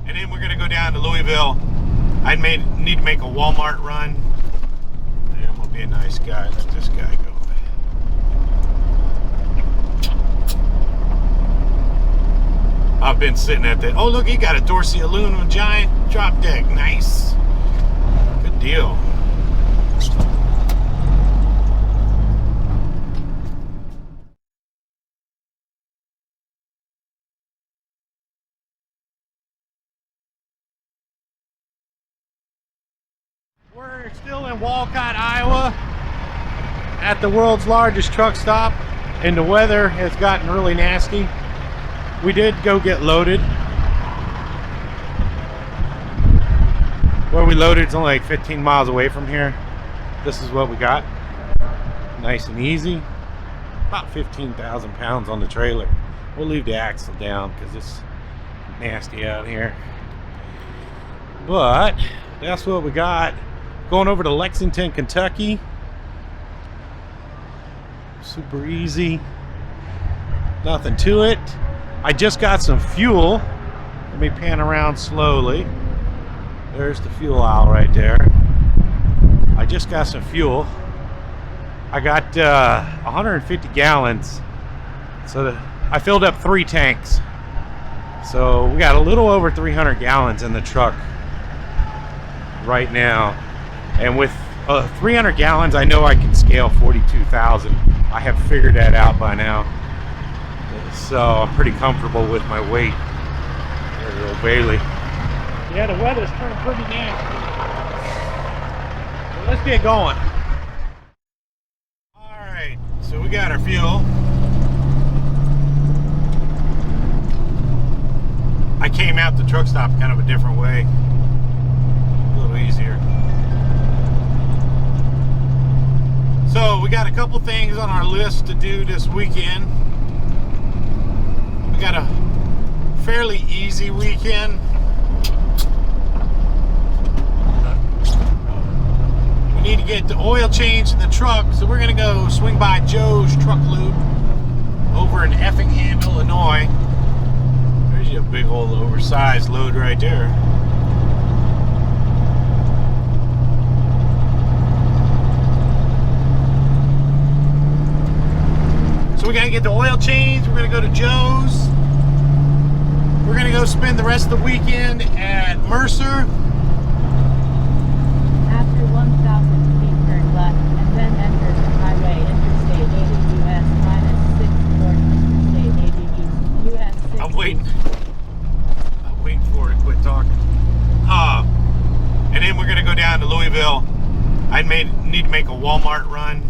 and then we're gonna go down to Louisville. I need to make a Walmart run. Yeah, I'm gonna be a nice guy. Let this guy go. I've been sitting at the. Oh look, he got a Dorsey aluminum giant drop deck. Nice. Good deal. We're still in Walcott, Iowa, at the world's largest truck stop, and the weather has gotten really nasty. We did go get loaded. Where we loaded is only like 15 miles away from here. This is what we got. Nice and easy. About 15,000 pounds on the trailer. We'll leave the axle down because it's nasty out here. But that's what we got. Going over to Lexington, Kentucky. Super easy. Nothing to it. I just got some fuel. Let me pan around slowly. There's the fuel aisle right there. I just got some fuel. I got 150 gallons. So I filled up 3 tanks. So we got a little over 300 gallons in the truck right now. And with 300 gallons, I know I can scale 42,000. I have figured that out by now. So I'm pretty comfortable with my weight. There's little Bailey. Yeah, the weather's turning pretty nasty. So let's get going. Alright, so we got our fuel. I came out the truck stop kind of a different way. A little easier. So we got a couple things on our list to do this weekend. We got a fairly easy weekend. We need to get the oil changed in the truck, so we're gonna go swing by Joe's Truck Lube over in Effingham, Illinois. There's your big old oversized load right there. So we gotta get the oil changed. We're gonna go to Joe's. We're gonna go spend the rest of the weekend at Mercer. After 1,000 feet, turn left and then enter the highway Interstate 80 US -6 Interstate 80 US 60. I'm waiting for it to quit talking. And then we're gonna go down to Louisville. I need to make a Walmart run.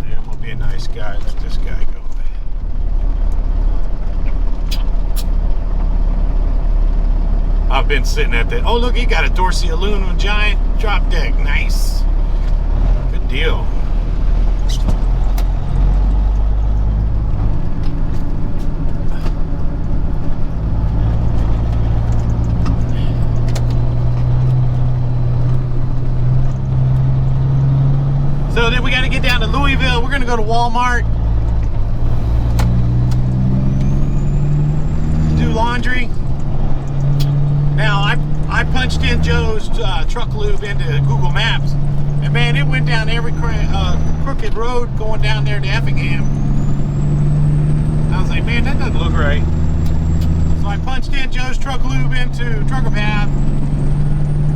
Yeah, I'm gonna be a nice guy. Let this guy go. I've been sitting at the. Oh look, he got a Dorsey aluminum giant drop deck. Nice. Good deal. So then we got to get down to Louisville. We're going to go to Walmart. Do laundry. Now, I punched in Joe's Truck Lube into Google Maps. And man, it went down every crooked road going down there to Effingham. I was like, man, that doesn't look right. So I punched in Joe's Truck Lube into Trucker Path.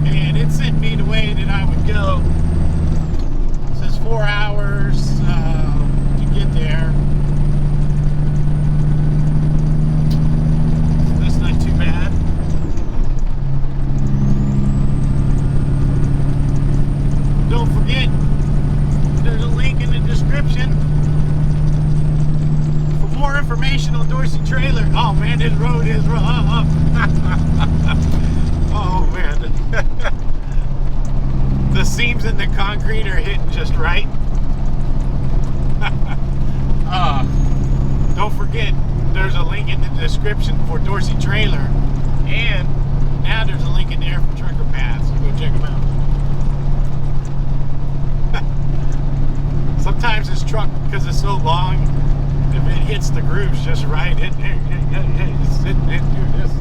And it sent me the way that I would go. 4 hours to get there. So that's not too bad. Don't forget, there's a link in the description for more information on Dorsey Trailer. Oh man, this road is rough. Oh man. The seams in the concrete are hitting just right. Don't forget, there's a link in the description for Dorsey Trailer, and now there's a link in there for Trucker Path, so go check them out. Sometimes this truck, because it's so long, if it hits the grooves just right, it's sitting in through this.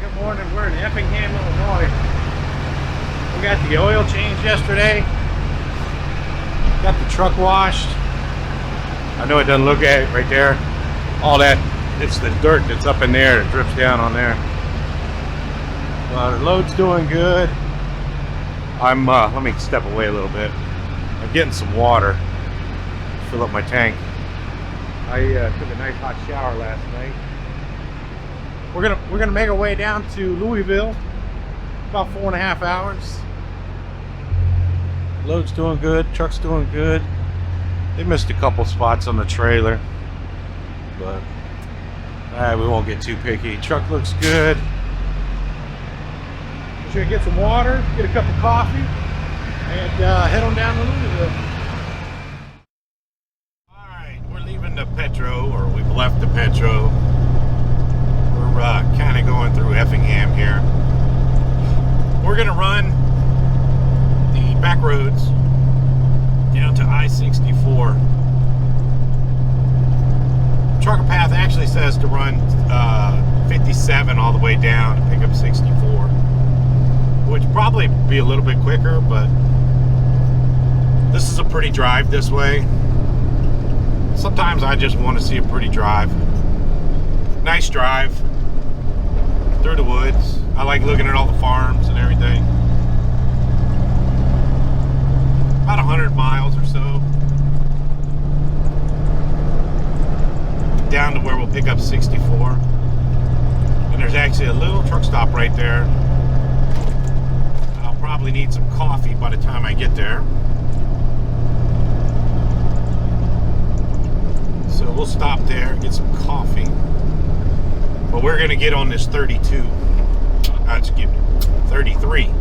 Good morning. We're in Effingham, Illinois. We got the oil change yesterday. Got the truck washed. I know it doesn't look at it right there. All that, it's the dirt that's up in there that drips down on there. But the load's doing good. Let me step away a little bit. I'm getting some water. Fill up my tank. I took a nice hot shower last night. We're gonna make our way down to Louisville. About 4.5 hours. Load's doing good. Truck's doing good. They missed a couple spots on the trailer, but we won't get too picky. Truck looks good. We're gonna get some water, get a cup of coffee, and head on down to Louisville. All right, we're leaving the Petro, or we've left the Petro. We're kind of going through Effingham here. We're gonna run the back roads down to I-64. Trucker path actually says to run 57 all the way down to pick up 64, which would probably be a little bit quicker, but this is a pretty drive this way. Sometimes I just want to see a pretty drive. Nice drive through the woods. I like looking at all the farms and everything. About 100 miles or so down to where we'll pick up 64. And there's actually a little truck stop right there. I'll probably need some coffee by the time I get there. So we'll stop there and get some coffee. But we're gonna get on this 32. Excuse me, 33.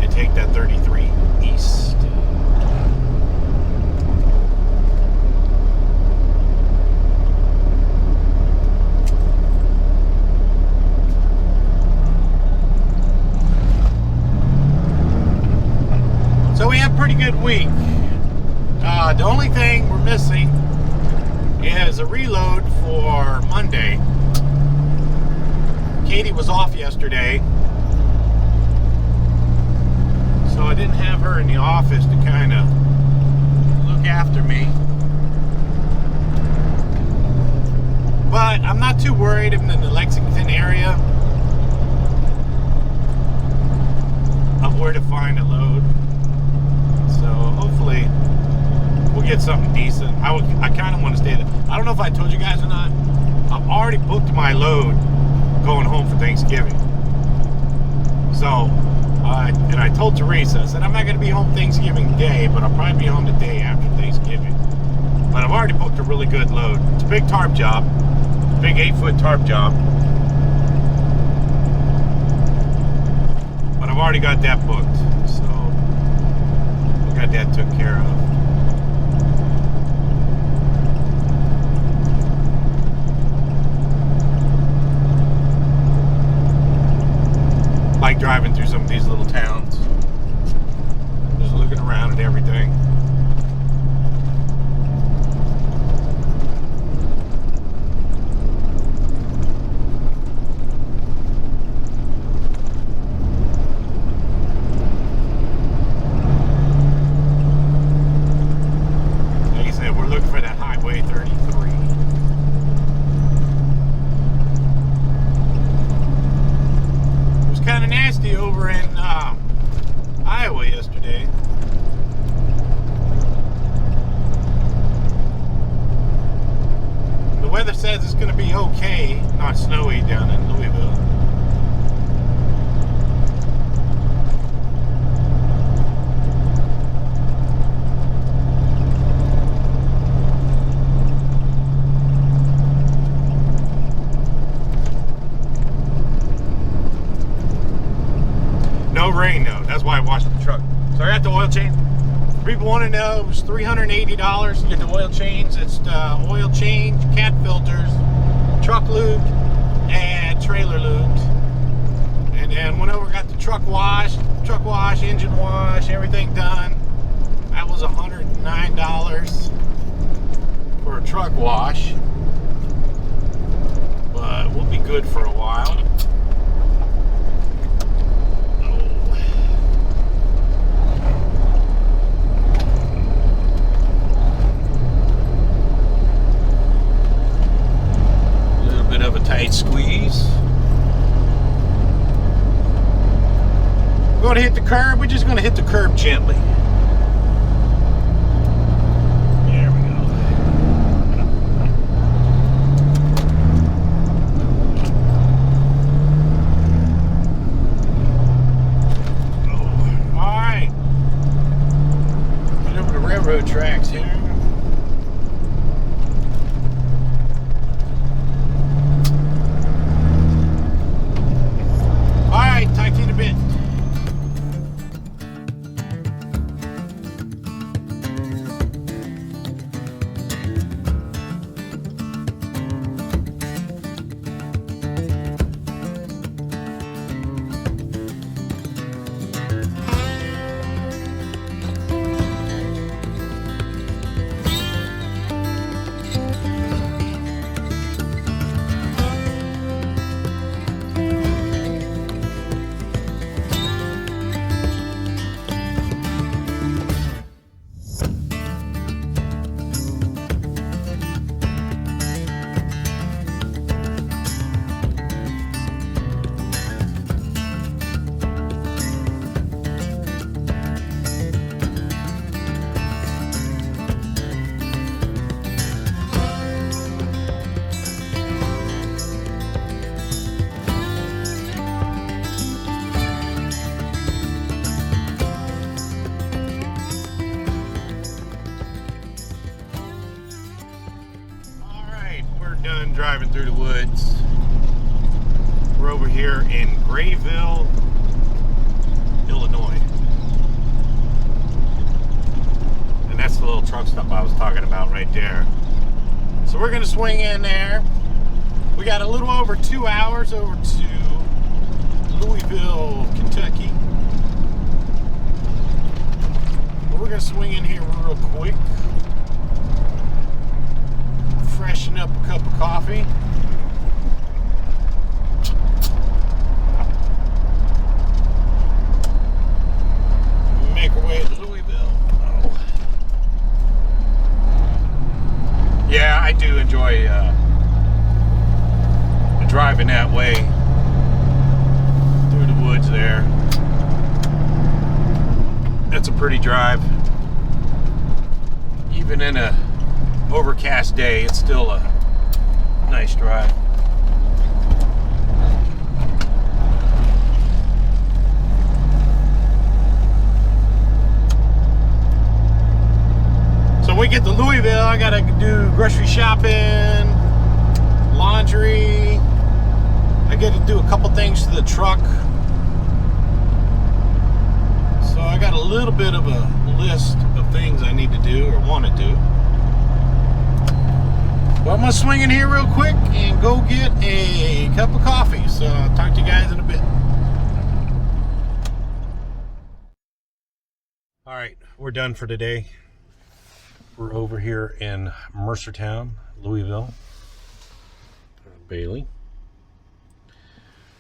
And take that 33 east. So we had a pretty good week. The only thing we're missing is a reload for Monday. Katie was off yesterday, so I didn't have her in the office to kind of look after me. But I'm not too worried. I'm in the Lexington area of where to find a load. So hopefully we'll get something decent. I kind of want to stay there. I don't know if I told you guys or not. I've already booked my load going home for Thanksgiving. So, and I told Teresa, I said, I'm not going to be home Thanksgiving Day, but I'll probably be home the day after Thanksgiving. But I've already booked a really good load. It's a big tarp job. Big 8-foot tarp job. But I've already got that booked. So, we got that took care of. Like driving through some of these little towns, just looking around at everything. Like I said, we're looking for that Highway 33. Kind of nasty over in Iowa yesterday. The weather says it's going to be okay, not snowy down in Louisville. No rain though, that's why I washed the truck. So I got the oil change. People want to know, it was $380 to get the oil change. It's the oil change, cat filters, truck lube, and trailer lube. And then went over, got the truck wash, engine wash, everything done. That was $109 for a truck wash. But we'll be good for a while. to hit the curb, we're just going to hit the curb gently. There we go. Oh, all right. Get over the railroad tracks here. Talk to you in a bit. Done driving through the woods. We're over here in Grayville, Illinois. And that's the little truck stop I was talking about right there. So we're going to swing in there. We got a little over 2 hours over to Louisville, Kentucky. But we're going to swing in here real quick. Freshen up a cup of coffee. Make our way to Louisville. Oh. Yeah, I do enjoy driving that way through the woods there. That's a pretty drive. Even in a overcast day, it's still a nice drive. So when we get to Louisville, I gotta do grocery shopping, laundry. I get to do a couple things to the truck. So I got a little bit of a list of things I need to do or want to do. Well, I'm going to swing in here real quick and go get a cup of coffee. So I'll talk to you guys in a bit. All right, we're done for today. We're over here in Mercertown, Louisville, Bailey.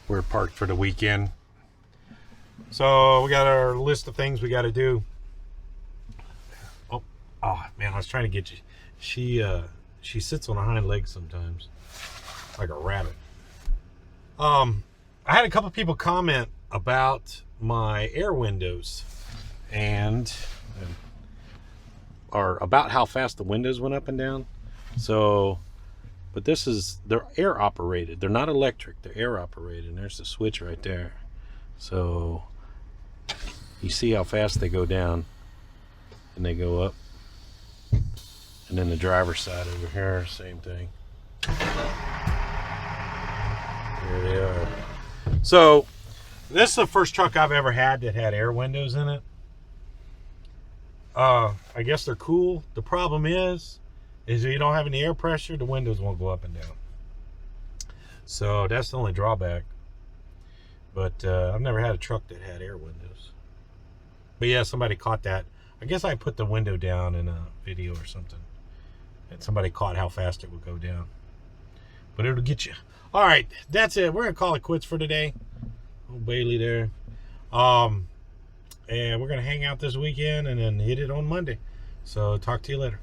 We're parked for the weekend. So we got our list of things we got to do. Oh man, I was trying to get you. She sits on her hind legs sometimes, like a rabbit. I had a couple people comment about my air windows or about how fast the windows went up and down. So, but they're air operated. They're not electric, they're air operated. And there's the switch right there. So you see how fast they go down and they go up. And then the driver's side over here, same thing. There they are. So, this is the first truck I've ever had that had air windows in it. I guess they're cool. The problem is if you don't have any air pressure, the windows won't go up and down. So, that's the only drawback. But I've never had a truck that had air windows. But yeah, somebody caught that. I guess I put the window down in a video or something. And somebody caught how fast it would go down. But it'll get you. All right, that's it. We're going to call it quits for today. Old Bailey there. And we're going to hang out this weekend and then hit it on Monday. So talk to you later.